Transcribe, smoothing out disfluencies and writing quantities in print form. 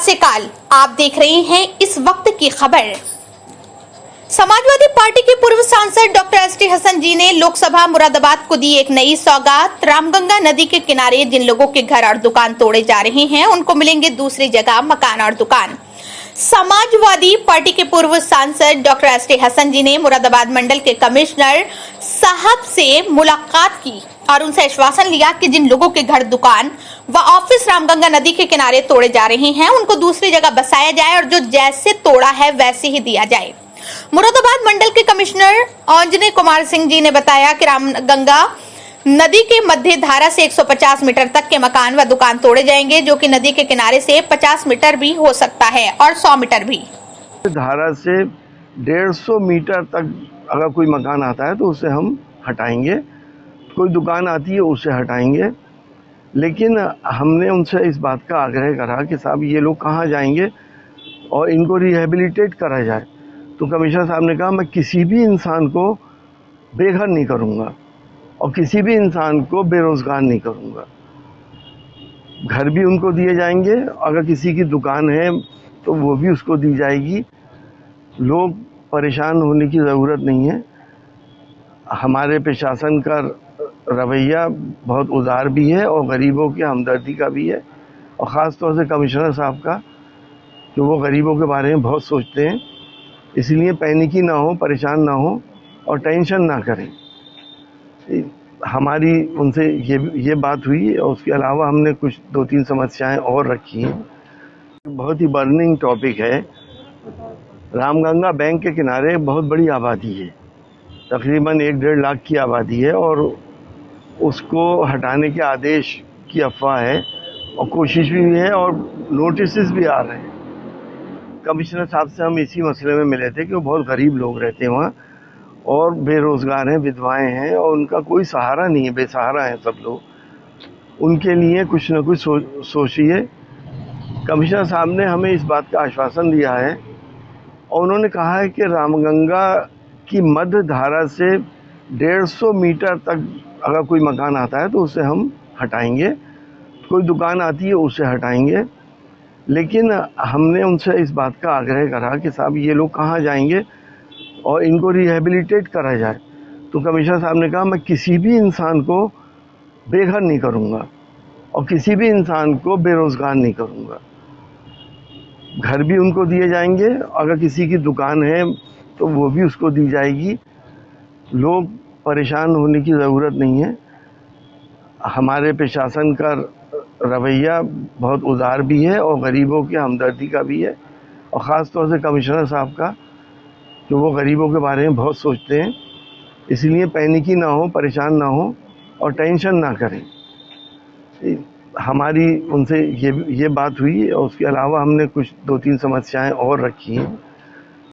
सत श्री अकाल। आप देख रहे हैं इस वक्त की खबर। समाजवादी पार्टी के पूर्व सांसद डॉक्टर एसटी हसन जी ने लोकसभा मुरादाबाद को दी एक नई सौगात। रामगंगा नदी के किनारे जिन लोगों के घर और दुकान तोड़े जा रहे हैं उनको मिलेंगे दूसरी जगह मकान और दुकान। समाजवादी पार्टी के पूर्व सांसद डॉक्टर एसटी हसन जी ने मुरादाबाद मंडल के कमिश्नर साहब से मुलाकात की और उनसे आश्वासन लिया कि जिन लोगों के घर, दुकान व ऑफिस रामगंगा नदी के किनारे तोड़े जा रहे हैं उनको दूसरी जगह बसाया जाए और जो जैसे तोड़ा है वैसे ही दिया जाए। मुरादाबाद मंडल के कमिश्नर अंजनी कुमार सिंह जी ने बताया कि रामगंगा नदी के मध्य धारा से 150 मीटर तक के मकान व दुकान तोड़े जाएंगे, जो कि नदी के किनारे से 50 मीटर भी हो सकता है और 100 मीटर भी। धारा से 150 मीटर तक अगर कोई मकान आता है तो उसे हम हटाएंगे, कोई दुकान आती है उसे हटाएंगे। लेकिन हमने उनसे इस बात का आग्रह करा कि साहब ये लोग कहाँ जाएंगे और इनको रिहेबिलिटेट करा जाए। तो कमिश्नर साहब ने कहा मैं किसी भी इंसान को बेघर नहीं करूँगा और किसी भी इंसान को बेरोजगार नहीं करूँगा। घर भी उनको दिए जाएंगे, अगर किसी की दुकान है तो वो भी उसको दी जाएगी। लोग परेशान होने की ज़रूरत नहीं है। हमारे प्रशासन का रवैया बहुत उदार भी है और गरीबों के हमदर्दी का भी है, और ख़ास तौर से कमिश्नर साहब का, कि वो गरीबों के बारे में बहुत सोचते हैं। इसलिए पैनिकी ना हो, परेशान ना हो और टेंशन ना करें। हमारी उनसे ये बात हुई और उसके अलावा हमने कुछ 2-3 समस्याएं और रखी हैं। बहुत ही बर्निंग टॉपिक है। रामगंगा बैंक के किनारे बहुत बड़ी आबादी है, तकरीबन 1-1.5 लाख की आबादी है, और उसको हटाने के आदेश की अफवाह है और कोशिश भी है और नोटिस भी आ रहे हैं। कमिश्नर साहब से हम इसी मसले में मिले थे कि वो बहुत गरीब लोग रहते हैं वहाँ और बेरोज़गार हैं, विधवाएं हैं और उनका कोई सहारा नहीं है, बेसहारा हैं सब लोग। उनके लिए कुछ न कुछ सोचिए। कमिश्नर साहब ने हमें इस बात का आश्वासन दिया है और उन्होंने कहा है कि रामगंगा की मध्य धारा से 150 मीटर तक अगर कोई मकान आता है तो उसे हम हटाएंगे, कोई दुकान आती है उसे हटाएंगे। लेकिन हमने उनसे इस बात का आग्रह करा कि साहब ये लोग कहाँ जाएंगे और इनको रिहेबिलिटेट करा जाए। तो कमिश्नर साहब ने कहा मैं किसी भी इंसान को बेघर नहीं करूँगा और किसी भी इंसान को बेरोजगार नहीं करूँगा। घर भी उनको दिए जाएंगे, अगर किसी की दुकान है तो वो भी उसको दी जाएगी। लोग परेशान होने की ज़रूरत नहीं है। हमारे प्रशासन का रवैया बहुत उदार भी है और गरीबों के हमदर्दी का भी है, और ख़ास तौर से कमिश्नर साहब का, कि वो गरीबों के बारे में बहुत सोचते हैं। इसलिए पैनिकी ना हो, परेशान ना हो और टेंशन ना करें। हमारी उनसे ये बात हुई और उसके अलावा हमने कुछ 2-3 समस्याएं और रखी हैं।